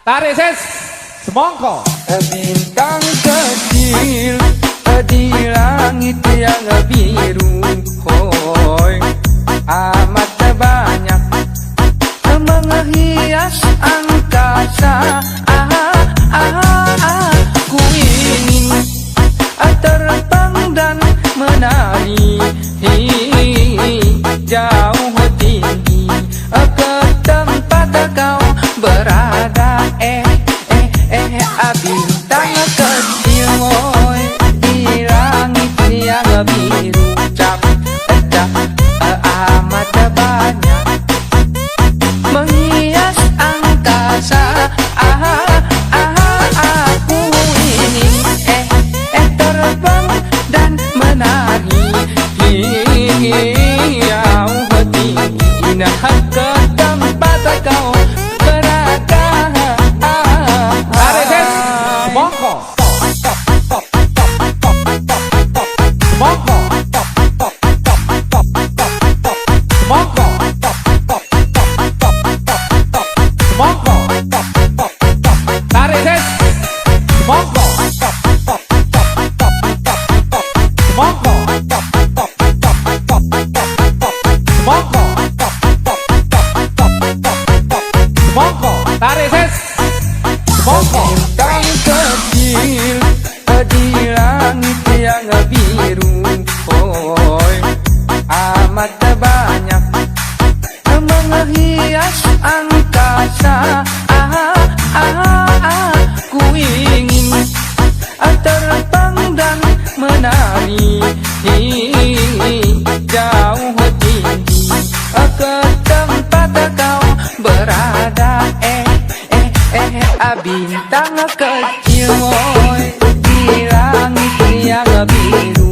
Tarik ses, semongko. Bintang kecil di langit yang biru, hoi amat banyak menghias angkasa. Ku ingin terbang dan menari jauh tinggi ke tempat kau berada. Bintang kecil woi di langit yang biru, cap amat banyak menghias angkasa. Aku ingin terbang dan menari jauh tinggi ke tempat kau berada. Tarik ses, semongko. Semongko. Semongko. Semongko. Tarik ses, semongko. Semongko. Semongko. Semongko. Tarik ses, semongko. Bintang kecil di langit yang biru, hoi amat banyak menghias angkasa. Ku ingin terbang dan menari jauh tinggi ke tempat kau berada. Bintang kecil woi di langit yang biru.